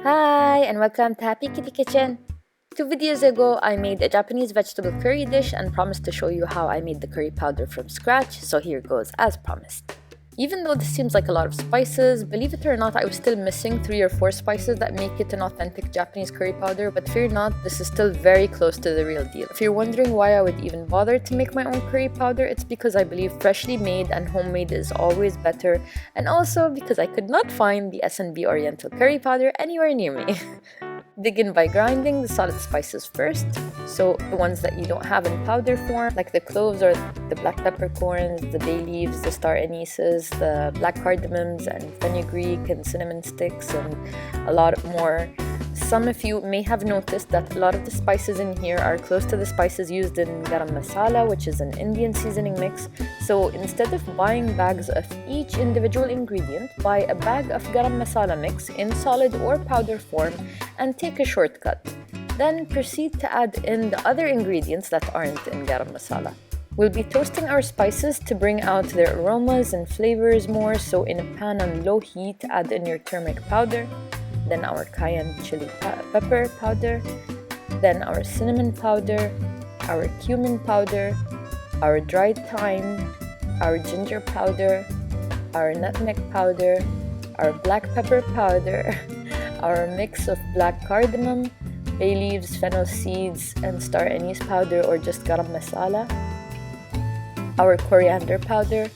Hi and welcome to Happy Kitty Kitchen. 2 videos ago I made a Japanese vegetable curry dish and promised to show you how I made the curry powder from scratch, so here goes as promised. Even though this seems like a lot of spices, believe it or not, I was still missing 3 or 4 spices that make it an authentic Japanese curry powder, but fear not, this is still very close to the real deal. If you're wondering why I would even bother to make my own curry powder, it's because I believe freshly made and homemade is always better, and also because I could not find the S&B Oriental curry powder anywhere near me. Begin by grinding the solid spices first, so the ones that you don't have in powder form, like the cloves or the black peppercorns, the bay leaves, the star anises, the black cardamoms and fenugreek and cinnamon sticks, and a lot more. Some of you may have noticed that a lot of the spices in here are close to the spices used in garam masala, which is an Indian seasoning mix. So instead of buying bags of each individual ingredient, buy a bag of garam masala mix in solid or powder form and take a shortcut. Then proceed to add in the other ingredients that aren't in garam masala. We'll be toasting our spices to bring out their aromas and flavors more, so in a pan on low heat, add in your turmeric powder, then our cayenne chili pepper powder, then our cinnamon powder, our cumin powder, our dried thyme, our ginger powder, our nutmeg powder, our black pepper powder, our mix of black cardamom, bay leaves, fennel seeds, and star anise powder or just garam masala, our coriander powder,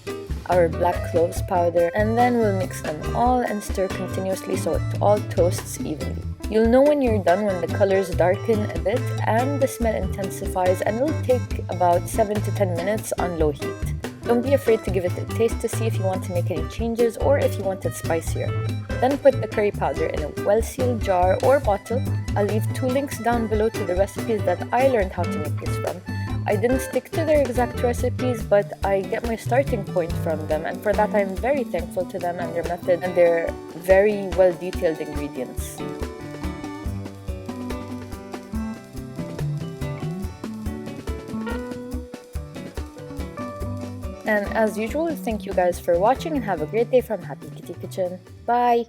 our black cloves powder, and then we'll mix them all and stir continuously so it all toasts evenly. You'll know when you're done when the colors darken a bit and the smell intensifies, and it'll take about 7 to 10 minutes on low heat. Don't be afraid to give it a taste to see if you want to make any changes or if you want it spicier. Then put the curry powder in a well-sealed jar or bottle. I'll leave 2 links down below to the recipes that I learned how to make this from. I didn't stick to their exact recipes, but I get my starting point from them, and for that I'm very thankful to them and their method and their very well-detailed ingredients. And as usual, thank you guys for watching and have a great day from Happy Kitty Kitchen. Bye!